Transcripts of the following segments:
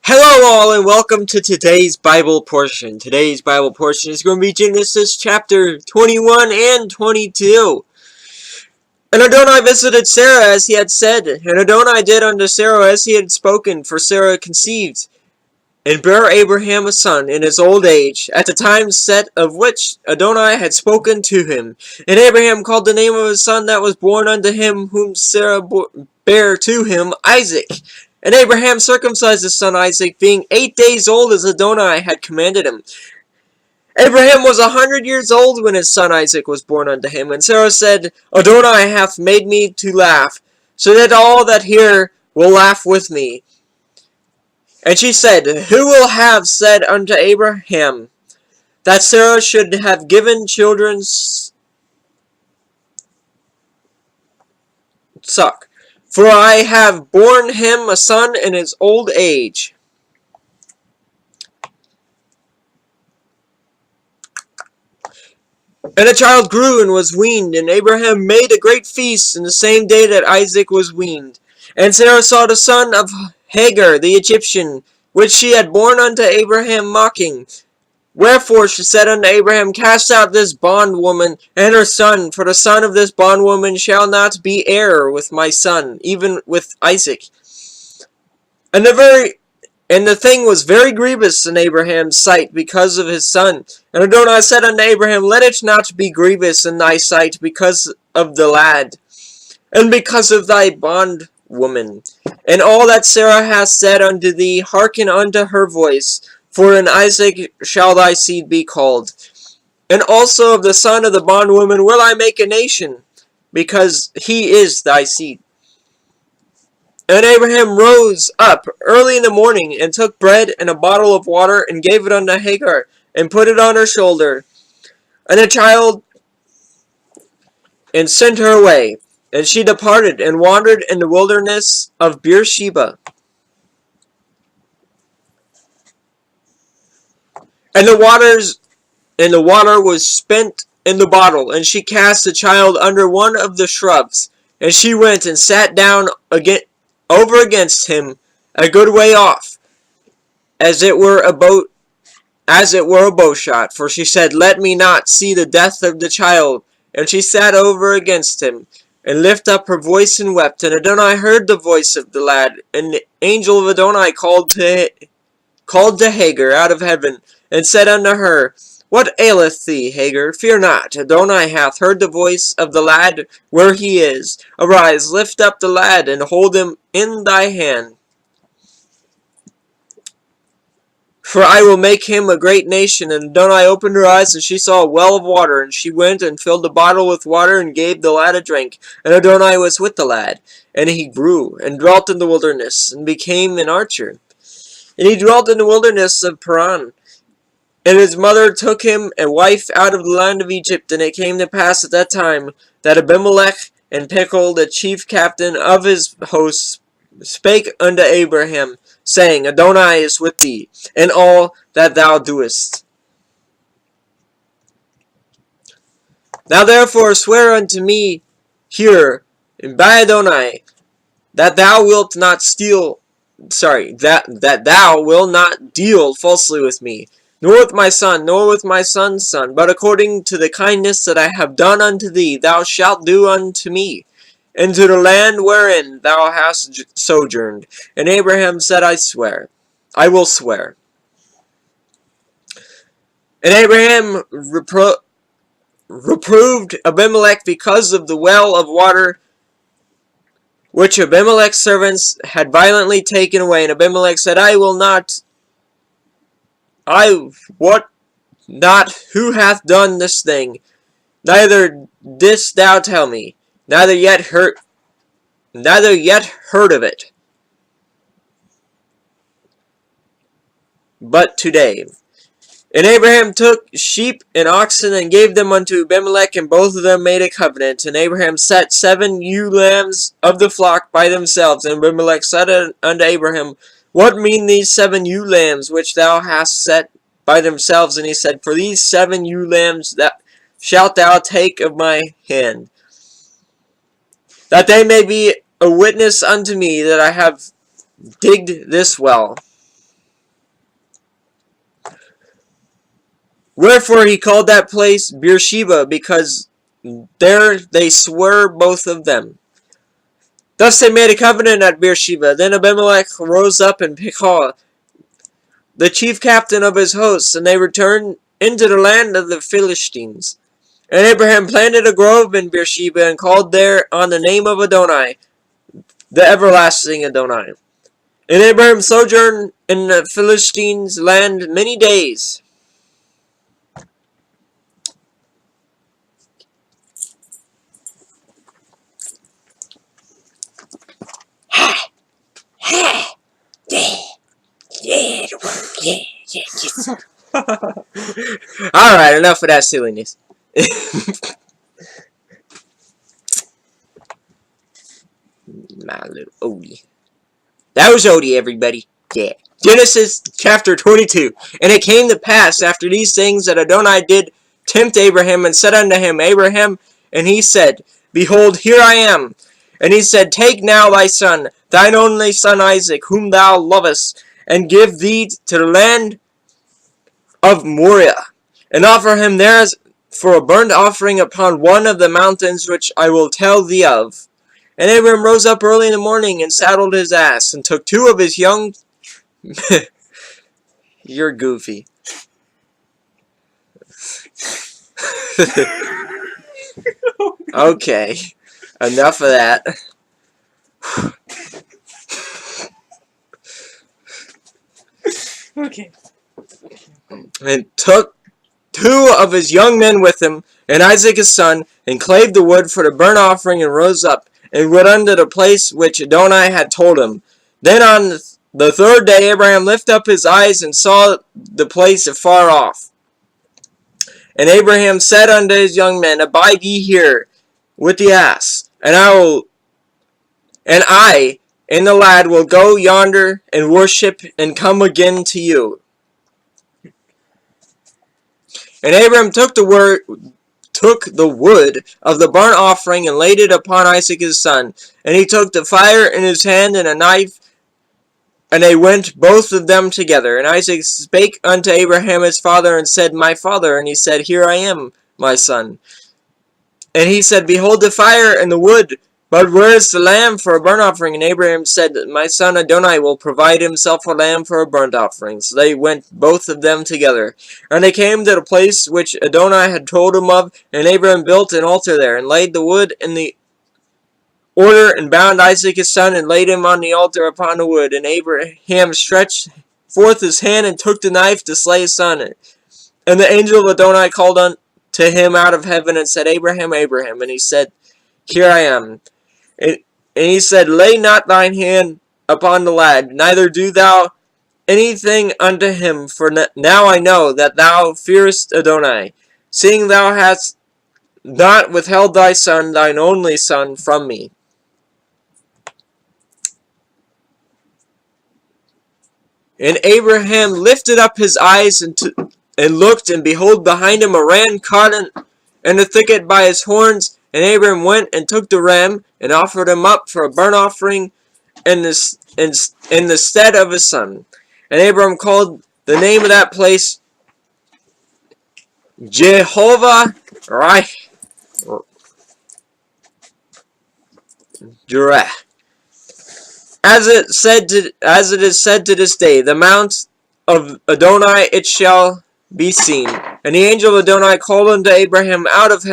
Hello all and welcome to today's Bible portion. Today's Bible portion is going to be Genesis chapter 21 and 22. And Adonai visited Sarah as he had said, and Adonai did unto Sarah as he had spoken, for Sarah conceived, and bare Abraham a son in his old age, at the time set of which Adonai had spoken to him. And Abraham called the name of his son that was born unto him, whom Sarah bare to him, Isaac. And Abraham circumcised his son Isaac, being 8 days old, as Adonai had commanded him. Abraham was 100 years old when his son Isaac was born unto him. And Sarah said, Adonai hath made me to laugh, so that all that hear will laugh with me. And she said, Who will have said unto Abraham that Sarah should have given children suck? For I have borne him a son in his old age. And the child grew and was weaned, and Abraham made a great feast in the same day that Isaac was weaned. And Sarah saw the son of Hagar the Egyptian, which she had borne unto Abraham mocking. Wherefore she said unto Abraham, Cast out this bondwoman and her son, for the son of this bondwoman shall not be heir with my son, even with Isaac. And the thing was very grievous in Abraham's sight because of his son. And Adonai said unto Abraham, Let it not be grievous in thy sight because of the lad, and because of thy bondwoman. And all that Sarah hath said unto thee, hearken unto her voice. For in Isaac shall thy seed be called. And also of the son of the bondwoman will I make a nation, because he is thy seed. And Abraham rose up early in the morning, and took bread and a bottle of water, and gave it unto Hagar, and put it on her shoulder, and the child, and sent her away. And she departed, and wandered in the wilderness of Beersheba. And the water was spent in the bottle, and she cast the child under one of the shrubs. And she went and sat down over against him, a good way off, as it were a bow shot. For she said, Let me not see the death of the child. And she sat over against him, and lifted up her voice and wept. And Adonai heard the voice of the lad, and the angel of Adonai called to Hagar out of heaven, and said unto her, What aileth thee, Hagar? Fear not, Adonai hath heard the voice of the lad where he is. Arise, lift up the lad, and hold him in thy hand. For I will make him a great nation. And Adonai opened her eyes, and she saw a well of water. And she went and filled the bottle with water, and gave the lad a drink. And Adonai was with the lad, and he grew, and dwelt in the wilderness, and became an archer. And he dwelt in the wilderness of Paran. And his mother took him a wife out of the land of Egypt. And it came to pass at that time that Abimelech and Pichol, the chief captain of his hosts, spake unto Abraham, saying, Adonai is with thee in all that thou doest. Now therefore swear unto me here, and by Adonai, that thou wilt not that thou wilt not deal falsely with me, nor with my son, nor with my son's son, but according to the kindness that I have done unto thee, thou shalt do unto me, and to the land wherein thou hast sojourned. And Abraham said, I will swear. And Abraham reproved Abimelech because of the well of water which Abimelech's servants had violently taken away. And Abimelech said, what not, who hath done this thing? Neither didst thou tell me, neither yet heard of it, but today. And Abraham took sheep and oxen, and gave them unto Abimelech, and both of them made a covenant. And Abraham set 7 ewe lambs of the flock by themselves. And Abimelech said unto Abraham, What mean these 7 ewe lambs which thou hast set by themselves? And he said, For these 7 ewe lambs that shalt thou take of my hand, that they may be a witness unto me that I have digged this well. Wherefore he called that place Beersheba, because there they swore both of them. Thus they made a covenant at Beersheba. Then Abimelech rose up and Pichol, the chief captain of his hosts, and they returned into the land of the Philistines. And Abraham planted a grove in Beersheba and called there on the name of Adonai, the everlasting Adonai. And Abraham sojourned in the Philistines' land many days. Alright, enough of that silliness. My little Odie. That was Odie, everybody. Yeah. Genesis chapter 22. And it came to pass after these things that Adonai did tempt Abraham and said unto him, Abraham, and he said, Behold, here I am. And he said, Take now thy son, thine only son Isaac, whom thou lovest, and give thee to the land of Moriah, and offer him there for a burnt offering upon one of the mountains which I will tell thee of. And Abraham rose up early in the morning and saddled his ass, and took two of his young... You're goofy. Okay, enough of that. Okay. And took two of his young men with him, and Isaac his son, and clave the wood for the burnt offering, and rose up, and went unto the place which Adonai had told him. Then on the third day Abraham lifted up his eyes, and saw the place afar off. And Abraham said unto his young men, Abide ye here with the ass, and I and the lad will go yonder and worship, and come again to you. And Abraham took the wood of the burnt offering, and laid it upon Isaac his son. And he took the fire in his hand, and a knife, and they went both of them together. And Isaac spake unto Abraham his father, and said, My father. And he said, Here I am, my son. And he said, Behold the fire and the wood, but where is the lamb for a burnt offering? And Abraham said, My son Adonai will provide himself a lamb for a burnt offering. So they went both of them together. And they came to the place which Adonai had told him of, and Abraham built an altar there, and laid the wood in the order, and bound Isaac his son, and laid him on the altar upon the wood. And Abraham stretched forth his hand, and took the knife to slay his son. And the angel of Adonai called unto him out of heaven, and said, Abraham, Abraham. And he said, Here I am. And he said, Lay not thine hand upon the lad, neither do thou anything unto him, for now I know that thou fearest Adonai, seeing thou hast not withheld thy son, thine only son, from me. And Abraham lifted up his eyes and looked, and behold, behind him a ram caught in the thicket by his horns. And Abraham went and took the ram, and offered him up for a burnt offering in the stead of his son. And Abraham called the name of that place Jehovah Jireh. As it is said to this day, the mount of Adonai it shall be seen. And the angel of Adonai called unto Abraham out of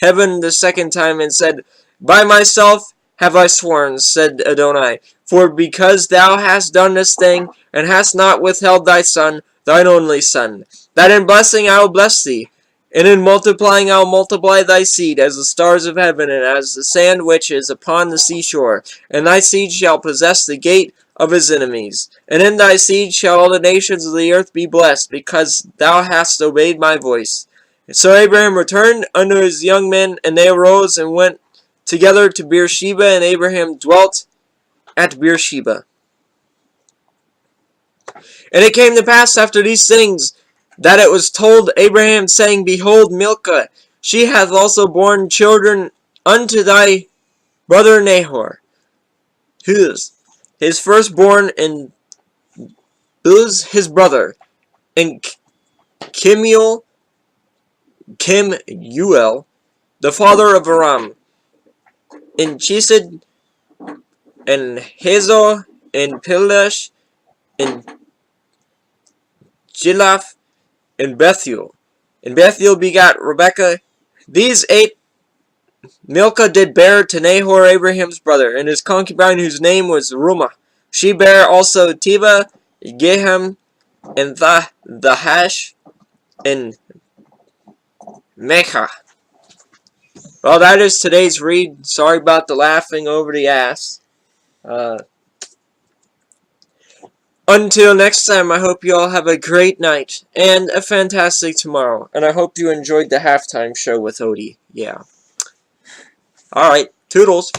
heaven the second time, and said, By myself have I sworn, said Adonai, for because thou hast done this thing, and hast not withheld thy son, thine only son, that in blessing I will bless thee, and in multiplying I will multiply thy seed as the stars of heaven, and as the sand which is upon the seashore. And thy seed shall possess the gate of his enemies. And in thy seed shall all the nations of the earth be blessed, because thou hast obeyed my voice. And so Abraham returned unto his young men, and they arose and went together to Beersheba, and Abraham dwelt at Beersheba. And it came to pass after these things, that it was told Abraham, saying, Behold, Milcah, she hath also borne children unto thy brother Nahor, his firstborn, and Buz his brother, and Kemuel Kemuel, the father of Aram, and Chesed, and Hazor, and Pilesh, and Jilaph, and Bethuel. And Bethuel begat Rebekah. These 8 Milcah did bear to Nahor Abraham's brother, and his concubine whose name was Rumah. She bare also Teba, Gehem, and Thahash, and Mecca. Well, that is today's read. Sorry about the laughing over the ass. Until next time, I hope you all have a great night and a fantastic tomorrow. And I hope you enjoyed the halftime show with Odie. Yeah. Alright, toodles.